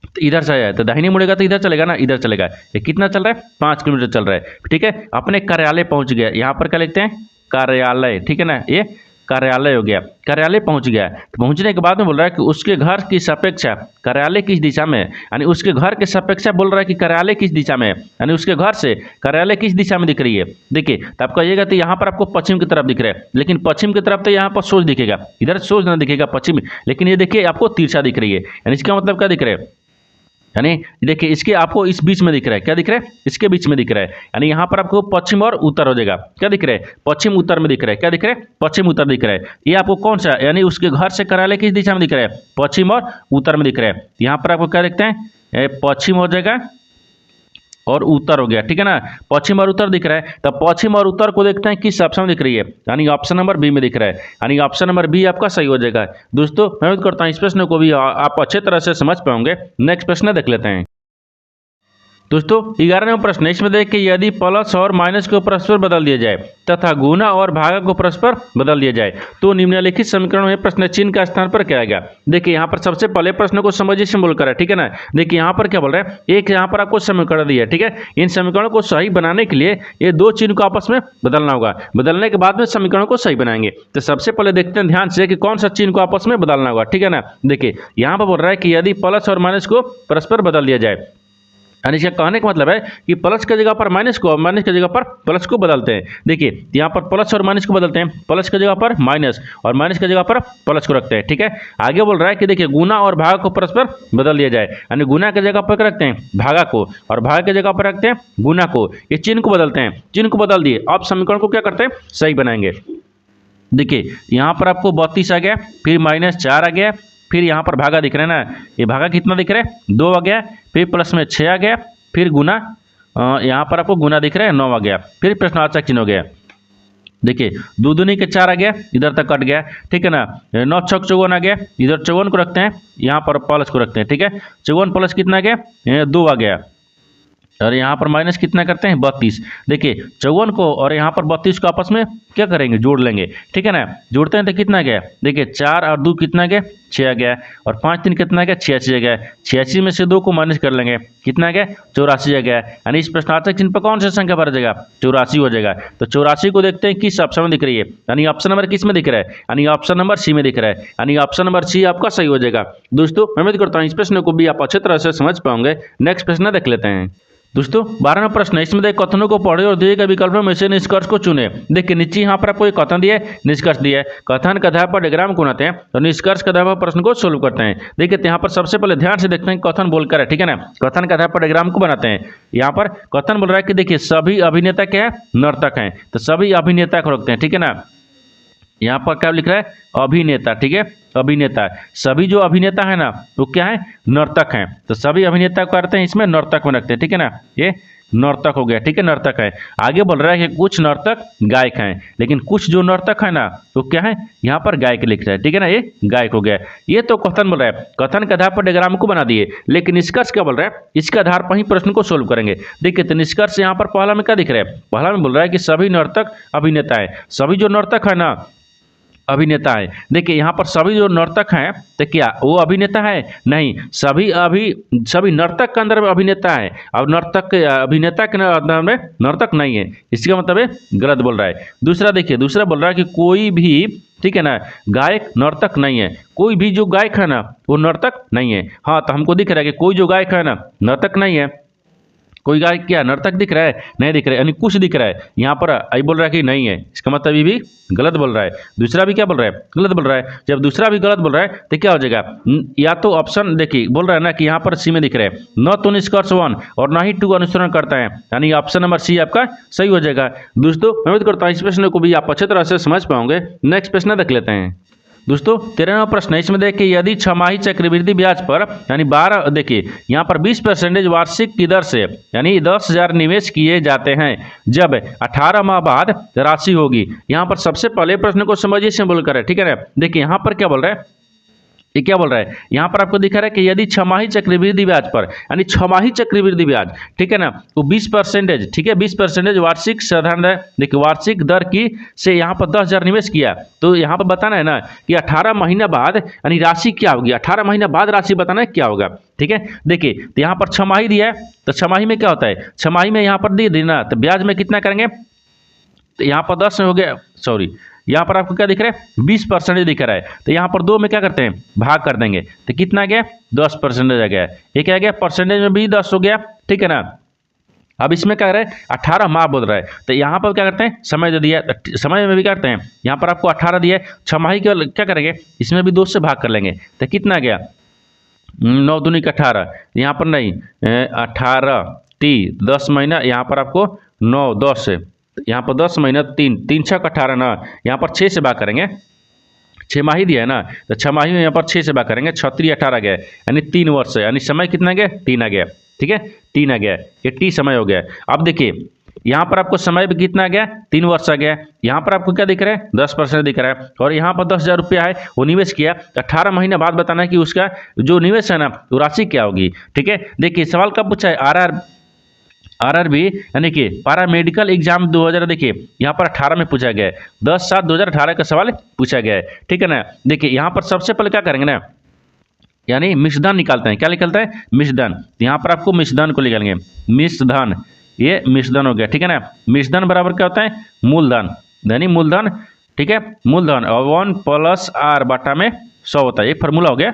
तो इधर से आया तो दाहिने मुड़ेगा तो इधर चलेगा ना, इधर चलेगा। ये कितना चल रहा है, 5 किलोमीटर चल रहा है। ठीक है, अपने कार्यालय पहुंच गया, यहाँ पर क्या लिखते हैं, कार्यालय। ठीक है ना, ये कार्यालय हो गया, कार्यालय पहुंच गया। तो पहुंचने के बाद में बोल रहा है कि उसके घर की सापेक्षा कार्यालय किस दिशा में है, यानी उसके घर के सापेक्षा बोल रहा है कि कार्यालय किस दिशा में है, यानी उसके घर से कार्यालय किस दिशा में दिख रही है। देखिए तो आप कहिएगा तो यहाँ पर आपको पश्चिम की तरफ दिख रहा है, लेकिन पश्चिम की तरफ तो यहाँ पर सोच दिखेगा, इधर सोच ना दिखेगा पश्चिम, लेकिन ये देखिए आपको तिरछा दिख रही है, यानी इसका मतलब क्या दिख रहा है, यानी देखिए इसके आपको इस बीच में दिख रहा है, क्या दिख रहा है, इसके बीच में दिख रहा है, यानी यहाँ पर आपको पश्चिम और उत्तर हो जाएगा, क्या दिख रहा है, पश्चिम उत्तर में दिख रहा है, क्या दिख रहा है, पश्चिम उत्तर दिख रहा है। ये आपको कौन सा, यानी उसके घर से कार्यालय किस दिशा में दिख रहा है, पश्चिम और उत्तर में दिख रहा है। यहाँ पर आपको क्या देखते हैं, पश्चिम हो जाएगा और उत्तर हो गया, ठीक है ना, पश्चिम और उत्तर दिख रहा है। तो पश्चिम और उत्तर को देखते हैं किस ऑप्शन में दिख रही है, यानी ऑप्शन नंबर बी में दिख रहा है, यानी ऑप्शन नंबर बी आपका सही हो जाएगा। दोस्तों मैं उम्मीद करता हूँ इस प्रश्न को भी आप अच्छे तरह से समझ पाओगे। नेक्स्ट प्रश्न देख लेते हैं। दोस्तों 11वां प्रश्न, इसमें देख कि यदि प्लस और माइनस को परस्पर बदल दिया जाए तथा गुना और भागा को परस्पर बदल दिया जाए तो निम्नलिखित समीकरण में प्रश्न चिन्ह का स्थान पर क्या आएगा। देखिए यहाँ पर सबसे पहले प्रश्न को समझिए सिंबल कर है, ठीक है ना। देखिए यहाँ पर क्या बोल रहा है, एक यहाँ पर आपको समीकरण दिया है, ठीक है। इन समीकरणों को सही बनाने के लिए ये दो चिन्ह को आपस में बदलना होगा, बदलने के बाद में समीकरणों को सही बनाएंगे। तो सबसे पहले देखते हैं ध्यान से कि कौन सा चिन्ह को आपस में बदलना होगा, ठीक है ना। देखिए यहाँ पर बोल रहा है कि यदि प्लस और माइनस को परस्पर बदल दिया जाए, यानी इसका कहने का मतलब है कि प्लस की जगह पर माइनस को, माइनस की जगह पर प्लस को बदलते हैं। देखिए यहाँ पर प्लस और माइनस को बदलते हैं, प्लस की जगह पर माइनस और माइनस की जगह पर प्लस को रखते हैं, ठीक है। आगे बोल रहा है कि देखिए गुना और भागा को परस्पर बदल दिया जाए, यानी गुना की जगह पर रखते हैं भागा को और भागा की जगह पर रखते हैं गुना को। ये चिन्ह को बदलते हैं, चिन्ह को बदल दिए, अब समीकरण को क्या करते हैं, सही बनाएंगे। देखिए यहाँ पर आपको 32 आ गया, फिर -4 आ गया, फिर यहाँ पर भागा दिख रहा है ना, ये भागा कितना दिख रहा है, 2 आ गया, फिर प्लस में 6 आ गया, फिर गुना यहाँ पर आपको गुना दिख रहा है 9 आ गया, फिर प्रश्नार्थक चिन्ह हो गया। देखिए 2 दूनी के 4 आ गया, इधर तक कट गया, ठीक है ना। 9 छक 54 आ गया, इधर 54 को रखते हैं, यहाँ पर प्लस को रखते हैं, ठीक है। 54 प्लस कितना आ गया, 2 आ गया, और यहाँ पर माइनस कितना करते हैं, 32। देखिए 54 को और यहाँ पर 32 को आपस में क्या करेंगे, जोड़ लेंगे, ठीक है ना। जोड़ते हैं तो कितना गया, देखिए 4 और 2 कितना गया, 6 आ गया, और 5 3 कितना गया, 86 आ गया। 86 में से 2 को माइनस कर लेंगे, कितना गया, 84 आ गया। यानी इस प्रश्नार्थक चिन्ह पर कौन सा संख्या भर जाएगा, 84 हो जाएगा। तो 84 को देखते हैं किस ऑप्शन में दिख रही है, यानी ऑप्शन नंबर किस में दिख रहा है, यानी ऑप्शन नंबर सी में दिख रहा है, यानी ऑप्शन नंबर सी आपका सही हो जाएगा। दोस्तों मैं उम्मीद करता हूँ इस प्रश्न को भी आप अच्छे तरह से समझ पाओगे। नेक्स्ट प्रश्न देख लेते हैं। दोस्तों 12वां प्रश्न, इसमें देख कथनों को पढ़े और दिए गए विकल्पों में से निष्कर्ष को चुने। देखिए नीचे यहाँ पर आपको एक कथन दिया है, निष्कर्ष दिया है। कथन के आधार पर डायग्राम को बनाते हैं और निष्कर्ष के आधार पर प्रश्न को सोल्व करते हैं। देखिए यहाँ पर सबसे पहले ध्यान से देखते हैं कथन बोलकर है, ठीक है ना। कथन के आधार पर डायग्राम को बनाते हैं। यहाँ पर कथन बोल रहा है कि देखिए सभी अभिनेता क्या है, नर्तक हैं, तो सभी अभिनेता को रखते हैं, ठीक है ना। यहाँ पर क्या लिख रहा है, अभिनेता, ठीक है, अभिनेता। सभी जो अभिनेता है ना वो क्या है, नर्तक हैं, तो सभी अभिनेता को करते हैं इसमें नर्तक में रखते हैं, ठीक है ना। ये नर्तक हो गया, ठीक है, नर्तक है। आगे बोल रहा है कि कुछ नर्तक गायक हैं, लेकिन कुछ जो नर्तक है ना वो क्या है, यहाँ पर गायक लिख रहा है, ठीक है ना, ये गायक हो गया। ये तो कथन बोल रहा है, कथन के आधार पर डायग्राम को बना दिए, लेकिन निष्कर्ष क्या बोल रहा है, इसके आधार पर ही प्रश्न को सोल्व करेंगे। देखिए तो निष्कर्ष यहाँ पर पहला में क्या दिख रहा है, पहला में बोल रहा है कि सभी नर्तक अभिनेता है, सभी जो नर्तक है ना अभिनेता है। देखिए यहाँ पर सभी जो नर्तक हैं तो क्या वो अभिनेता है, नहीं, सभी नर्तक के अंदर में अभिनेता है, और नर्तक अभिनेता के अंदर में नर्तक नहीं है, इसका मतलब है गलत बोल रहा है। दूसरा देखिए, दूसरा बोल रहा है कि कोई भी, ठीक है ना, गायक नर्तक नहीं है, कोई भी जो गायक है ना वो नर्तक नहीं है। हाँ तो हमको दिख रहा है कि कोई जो गायक है ना नर्तक नहीं है, कोई गायक क्या नर्तक दिख रहा है, नहीं दिख रहा है, यानी कुछ दिख रहा है। यहाँ पर आई बोल रहा है कि नहीं है, इसका मतलब ये भी गलत बोल रहा है। दूसरा भी क्या बोल रहा है, गलत बोल रहा है। जब दूसरा भी गलत बोल रहा है तो क्या हो जाएगा, या तो ऑप्शन देखिए बोल रहा है ना कि यहाँ पर सी में दिख रहा है, न तो निष्कर्ष 1 और ना ही 2 अनुसरण करता है, यानी ऑप्शन नंबर सी आपका सही हो जाएगा। दोस्तों मैं उम्मीद करता हूँ इस प्रश्न को भी आप अच्छे तरह से समझ पाओगे। नेक्स्ट प्रश्न देख लेते हैं। दोस्तों 13वां प्रश्न, इसमें देखिए यदि छमाही चक्रवृद्धि ब्याज पर यानी 12, देखिए यहाँ पर 20% वार्षिक की दर से यानी 10,000 निवेश किए जाते हैं, जब 18 माह बाद राशि होगी। यहाँ पर सबसे पहले प्रश्न को समझिए सिंबल करें, ठीक है ना। देखिए यहाँ पर क्या बोल रहा है, ये क्या बोल रहा है, यहाँ पर आपको दिखा रहा है कि यदि छमाही चक्रवृद्धि ब्याज पर यानी छमाही चक्रवृद्धि ब्याज, ठीक है ना, तो 20%, ठीक है, 20% वार्षिक साधारण दर, देखिए वार्षिक दर की से यहाँ पर 10,000 निवेश किया, तो यहाँ पर बताना है ना कि 18 महीना बाद यानी राशि क्या होगी, 18 महीना बाद राशि बताना है क्या होगा, ठीक है। देखिए तो यहाँ पर छमाही दिया है, तो छमाही में क्या होता है, छमाही में यहाँ पर दे देना, तो ब्याज में कितना करेंगे, तो यहाँ पर 10 हो गया, सॉरी यहाँ पर आपको क्या दिख रहा है, 20% दिख रहा है, तो यहाँ पर 2 में क्या करते हैं, भाग कर देंगे, तो कितना आ गया, 10% आ गया। ये क्या आ गया, परसेंटेज में भी 10 हो गया, ठीक है ना। अब इसमें क्या कर रहा है, 18 माह बोल रहा है, तो यहाँ पर क्या करते हैं, समय जो दिया समय में भी करते हैं, यहाँ पर आपको 18 दिया है, छमाही क्या करेंगे, इसमें भी 2 से भाग कर लेंगे, तो कितना आ गया, 9 दूनी का 18, यहाँ पर नहीं 18 टी 10 महीना, यहाँ पर आपको 9 10, यहाँ पर 10 महीना 3 3 6 का 18 ना, यहाँ पर 6 से भाग करेंगे, 6 माही दिया है ना, तो 6 माही में यहाँ पर 6 से भाग करेंगे, 6 3 18 गया, यानी 3 वर्ष है, यानी समय कितना गया 3 आ गया। ठीक है, 3 आ गया, ये टी समय हो गया। अब देखिए यहाँ पर आपको समय भी कितना आ गया 3 वर्ष आ गया। यहाँ पर आपको क्या दिख रहा है 10% दिख रहा है, और यहाँ पर 10,000 रुपया है वो निवेश किया, 18 महीने बाद बताना है कि उसका जो निवेश है ना वो राशि क्या होगी। ठीक है, देखिए सवाल कब पूछा है, आरआरबी यानी कि पारा मेडिकल एग्जाम 2000, देखिए यहाँ पर 18 में पूछा गया है, 10/7/2018 का सवाल पूछा गया है। ठीक है ना, देखिए यहाँ पर सबसे पहले क्या करेंगे ना, यानी मिश्रधन निकालते हैं। क्या निकलता है मिश्रधन, यहाँ पर आपको मिश्रधन को निकालेंगे, मिश्रधन, ये मिश्रधन हो गया। ठीक है ना, मिश्रधन बराबर क्या होता है मूलधन, यानी मूलधन। ठीक है, मूलधन और 1 + r बटा में 100 होता है, ये फार्मूला हो गया,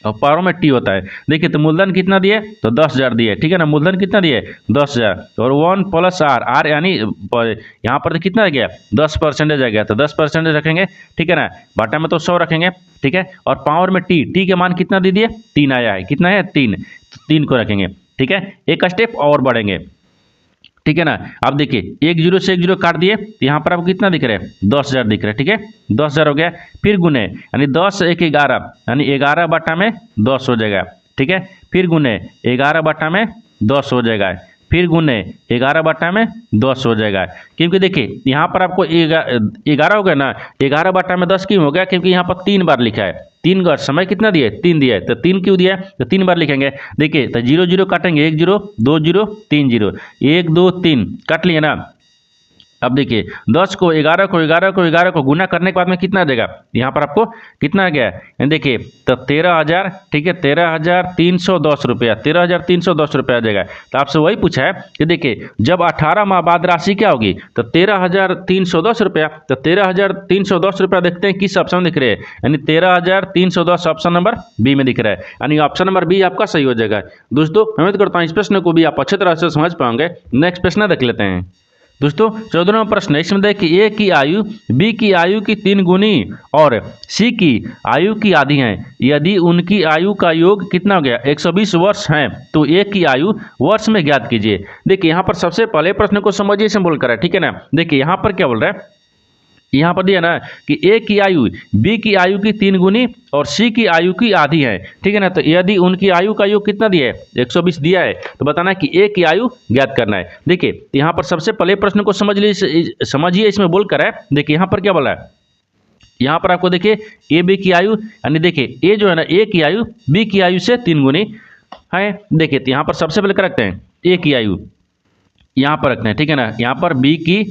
और पारों में टी होता है। देखिए तो मूलधन कितना दिए तो 10,000 दिए। ठीक है ना, मूलधन कितना दिए 10,000, और 1 + r यानी यहाँ पर कितना आ गया 10% आ गया, तो 10% रखेंगे। ठीक है ना, बटा में तो 100 रखेंगे। ठीक है, और पावर में टी के मान कितना दे दिए 3 आया है, कितना है 3, तो 3 को रखेंगे। ठीक है, एक स्टेप और बढ़ेंगे। ठीक है ना, अब देखिए 1 0 से 1 0 काट दिए, तो यहाँ पर आपको कितना दिख रहा है 10,000 दिख रहा है। ठीक है, 10,000 हो गया, फिर गुने यानी 10 1 11, यानी 11 बटा में 10 हो जाएगा। ठीक है, फिर गुने 11 बटा में 10 हो जाएगा, फिर गुने 11 बटा में 10 हो जाएगा। क्योंकि देखिए यहाँ पर आपको 11 हो गया ना, 11 बटा में 10 क्यों हो गया, क्योंकि यहाँ पर 3 बार लिखा है, 3 बार समय कितना दिया 3 दिया है, तो 3 क्यों दिया है, तो 3 बार लिखेंगे। देखिए तो 0 0 काटेंगे, 1 0 2 0 3 0, 1 2 3 काट लिए ना। अब देखिए 10 को 11 को गुना करने के बाद में कितना आ जाएगा, यहाँ पर आपको कितना आ गया देखिए तो 13,000। ठीक है, 13,310 रुपया, 13,310 रुपया आ जाएगा। तो आपसे वही पूछा है कि देखिए जब 18 माह बाद राशि क्या होगी, तो 13,310 रुपया, तो 13,310 रुपया देखते हैं किस ऑप्शन में दिख रहे हैं, यानी 13,310 ऑप्शन नंबर बी में दिख रहा है, यानी ऑप्शन नंबर बी आपका सही हो जाएगा। दोस्तों उम्मीद करता हूँ इस प्रश्न को भी आप अच्छे तरह से समझ पाओगे। नेक्स्ट प्रश्न देख लेते हैं। दोस्तों 14वां प्रश्न है, इसमें देखिए ए की आयु बी की आयु की 3 गुनी और सी की आयु की आधी है, यदि उनकी आयु का योग कितना हो गया 120 वर्ष है, तो ए की आयु वर्ष में ज्ञात कीजिए। देखिए यहाँ पर सबसे पहले प्रश्न को समझिए, इसे बोल कर है। ठीक है ना, देखिए यहाँ पर क्या बोल रहा है, यहाँ पर दिया ना कि ए की आयु बी की आयु की 3 गुनी और सी की आयु की आधी है। ठीक है ना, तो यदि उनकी आयु का योग कितना दिया है 120 दिया है, तो बताना है कि ए की आयु ज्ञात करना है। देखिए यहाँ पर सबसे पहले प्रश्न को समझिए, इसमें बोल कर है। देखिए यहाँ पर क्या बोला है, यहाँ पर आपको देखिए ए बी की आयु, यानी देखिए ए जो है ना ए की आयु बी की आयु से 3 गुनी है। देखिए तो यहाँ पर सबसे पहले क्या रखते हैं ए की आयु यहाँ पर रखते हैं। ठीक है ना, यहाँ पर बी की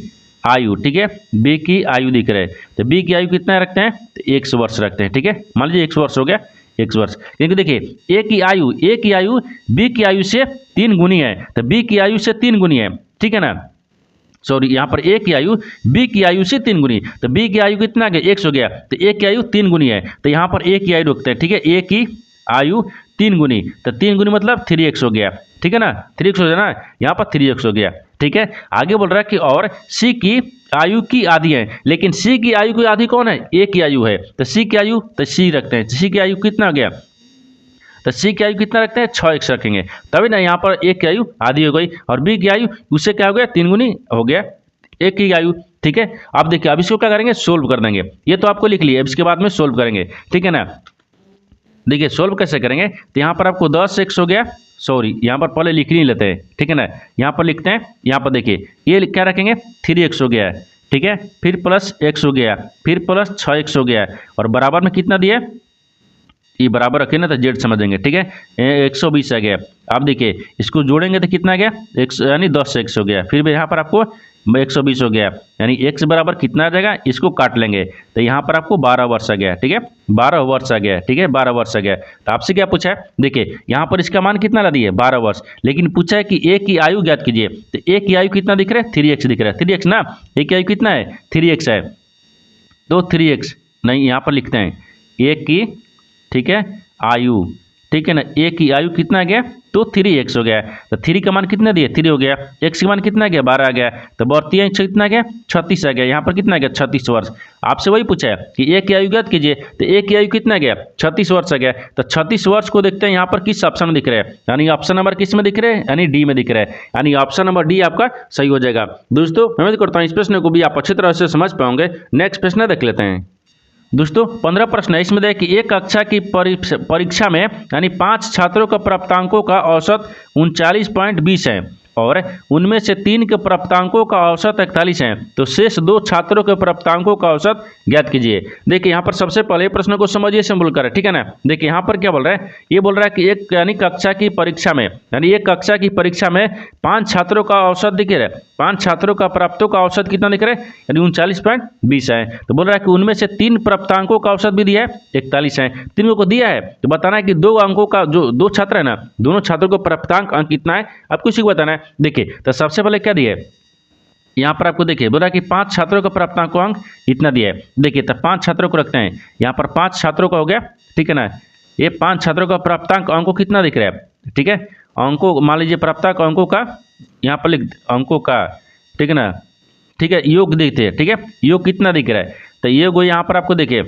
आयु, ठीक है बी की आयु दिख रहा है, तो बी की आयु कितना रखते हैं तो 100 वर्ष रखते हैं। ठीक है, मान लीजिए 100 वर्ष हो गया, 100 वर्ष, क्योंकि देखिए ए की आयु बी की आयु से 3 गुनी है, तो बी की आयु से 3 गुनी है। ठीक है ना, सॉरी यहाँ पर ए की आयु बी की आयु से 3 गुनी, तो बी की आयु कितना गया 100 गया, तो ए की आयु 3 गुनी है, तो यहाँ पर ए की आयु रखते हैं। ठीक है, ए की आयु 3 गुनी, तो 3 गुनी मतलब 3x हो गया। ठीक है ना, 3x हो गया ना, यहाँ पर 3x हो गया। ठीक है, आगे बोल रहा है कि और सी की आयु की आधी है, लेकिन सी की आयु की आधी कौन है ए की आयु है, तो सी की आयु तो सी रखते हैं, सी की आयु कितना हो गया, तो सी की आयु कितना रखते हैं 6x रखेंगे, तभी ना यहाँ पर ए की आयु आधी हो गई, और बी की आयु उससे क्या हो गया 3 गुनी हो गया ए की आयु। ठीक है, अब देखिए अब इसको क्या करेंगे सोल्व कर देंगे, ये तो आपको लिख लिया, अब इसके बाद में सोल्व करेंगे। ठीक है ना, देखिए सोल्व कैसे करेंगे, तो यहाँ पर आपको 10x हो गया, सॉरी यहाँ पर पहले लिख नहीं लेते हैं। ठीक है ना, यहाँ पर लिखते हैं, यहाँ पर देखिए ये क्या रखेंगे 3x हो गया है। ठीक है, फिर प्लस x हो गया, फिर प्लस 6x हो गया, और बराबर में कितना दिया ये बराबर रखें ना तो जेड समझेंगे। ठीक है, 120 आ गया। अब देखिए इसको जोड़ेंगे तो कितना आ गया यानी 10x हो गया, फिर भी यहाँ पर आपको 120 हो गया, यानी x बराबर कितना आ जाएगा, इसको काट लेंगे तो यहाँ पर आपको 12 वर्ष आ गया। ठीक है, 12 वर्ष आ गया। ठीक है, 12 वर्ष आ गया। तो आपसे क्या पूछा है, देखिए यहाँ पर इसका मान कितना ला दिए 12 वर्ष, लेकिन पूछा है कि ए की आयु ज्ञात कीजिए, तो ए की आयु कितना दिख रहा है 3x दिख रहा है, 3x ना, ए की आयु कितना है 3x है, तो 3x नहीं यहाँ पर लिखते हैं ए की, ठीक है आयु ठीक है ना। ए की आयु कितना आ गया, तो 3x हो गया। तो 3 का मान कितना दिया, 3 हो गया। x का मान कितना आ गया, 12 आ गया। तो बढ़ती है कितना आ गया, 36 आ गया। यहाँ पर कितना आ गया, 36 वर्ष। आपसे वही पूछा है कि ए की आयु ज्ञात कीजिए, तो ए की आयु कितना आ गया, 36 वर्ष आ गया। तो 36 वर्ष को देखते हैं यहाँ पर किस ऑप्शन में दिख रहा है, यानी ऑप्शन नंबर किस में दिख रहा है, यानी डी में दिख रहा है, यानी ऑप्शन नंबर डी आपका सही हो जाएगा। दोस्तों मैं उम्मीद करता हूँ इस प्रश्न को भी आप अच्छी तरह से समझ पाओगे। नेक्स्ट प्रश्न देख लेते हैं। दोस्तों 15 प्रश्न है, इसमें देखिए एक कक्षा की परीक्षा में यानी 5 छात्रों का प्राप्तांकों का औसत 39.20 है और उनमें से 3 के प्राप्तांकों का औसत 41 है, तो शेष 2 छात्रों के प्राप्तांकों का औसत ज्ञात कीजिए। देखिए यहाँ पर सबसे पहले प्रश्न को समझिए सिंपल कर, ठीक है ना। देखिए यहाँ पर क्या बोल रहा है, ये बोल रहा है कि एक यानी कक्षा की परीक्षा में, यानी एक कक्षा की परीक्षा में 5 छात्रों का औसत दिख रहा है, 5 छात्रों का प्राप्तों का औसत कितना दिख रहा है, यानी 39.20 है। तो बोल रहा है कि उनमें से 3 प्राप्तांकों का औसत भी दिया है, 41 है। 3 को दिया है तो बताना है कि 2 अंकों का, जो 2 छात्र है ना, दोनों छात्रों का प्राप्तांक अंक कितना है, आपको इसी को बताना है। देखिए तो सबसे पहले क्या दिया है, यहाँ पर आपको देखिए बोला कि 5 छात्रों का प्राप्तांक अंक इतना दिया है। देखिए तो 5 छात्रों को रखते हैं, यहाँ पर 5 छात्रों का हो गया, ठीक है ना। ये 5 छात्रों का प्राप्तांक अंकों कितना दिख रहा है, ठीक है। अंकों मान लीजिए प्राप्तांक अंकों का यहाँ पर लिख अंकों का, ठीक है ना, ठीक है, योग देखते हैं, ठीक है, योग कितना दिख रहा है। तो योग यहाँ पर आपको देखिए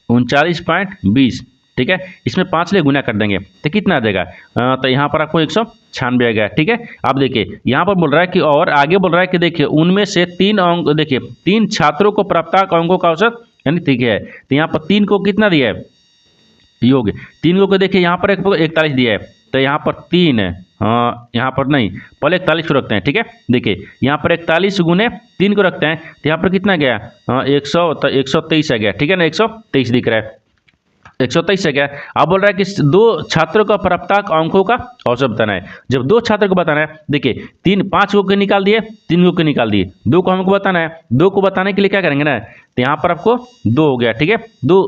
39.20, ठीक है। इसमें 5 ले गुना कर देंगे तो कितना आ जाएगा, तो यहाँ पर आपको 196 आ गया, ठीक है। अब देखिए यहाँ पर बोल रहा है कि और आगे बोल रहा है कि देखिए उनमें से 3 अंक, देखिए 3 छात्रों को प्राप्तांक अंकों का औसत यानी ठीक है, तो यहाँ पर 3 को कितना दिया है, योग 3 को देखिए यहाँ पर 41 दिया है, तो यहाँ पर 3 है, हाँ यहाँ पर नहीं, पहले 41 को रखते हैं, ठीक है। देखिए यहाँ पर 41 गुने 3 को रखते हैं तो यहाँ पर कितना गया, हाँ 123 आ गया, ठीक है ना, 123 दिख रहा है, 123 है क्या। अब बोल रहा है कि 2 छात्रों का प्राप्तांक अंकों का औसत बताना है। जब 2 छात्रों को बताना है, देखिए 5 को निकाल दिए, 3 को निकाल दिए, 2 को हमको बताना है। 2 को बताने के लिए क्या करेंगे ना, तो यहाँ पर आपको 2 हो गया, ठीक है। 2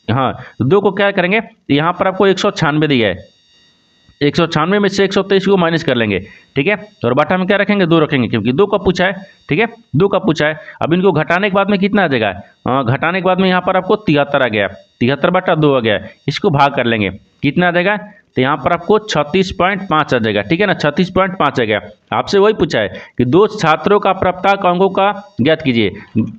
हाँ 2 को क्या करेंगे, यहाँ पर आपको 196 दिया है, 196 में से 123 को माइनस कर लेंगे, ठीक है। और बटा में क्या रखेंगे, 2 रखेंगे, क्योंकि 2 का पूछा है, ठीक है, 2 का पूछा है। अब इनको घटाने के बाद में कितना आ जाएगा, घटाने के बाद में यहाँ पर आपको 73 आ गया, 73/2 आ गया। इसको भाग कर लेंगे, कितना आ जाएगा, तो यहाँ पर आपको 36.5 आ जाएगा, ठीक है ना, 36.5 आ गया। आपसे वही पूछा है कि 2 छात्रों का प्राप्तांक अंकों का ज्ञात कीजिए,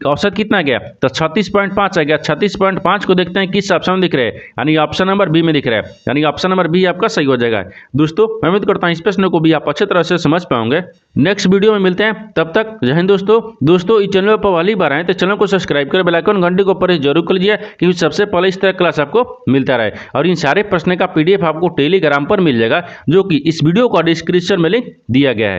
औसत कितना गया, तो 36.5 आ गया। 36.5 को देखते हैं किस ऑप्शन में दिख रहा है, यानी ऑप्शन नंबर बी में दिख रहा है, यानी ऑप्शन नंबर बी आपका सही हो जाएगा। दोस्तों मैं उम्मीद करता हूँ इस प्रश्न को भी आप अच्छी तरह से समझ पाओगे। नेक्स्ट वीडियो में मिलते हैं, तब तक जय हिंद। दोस्तों इस चैनल पर पहली बार आए तो चैनल को सब्सक्राइब कर बेल आइकन घंटी को प्रेस जरूर कर लीजिए, क्योंकि सबसे पहले इस तरह क्लास आपको मिलता रहे। और इन सारे प्रश्न का PDF आपको टेलीग्राम पर मिल जाएगा, जो कि इस वीडियो का डिस्क्रिप्शन में लिंक दिया गया है।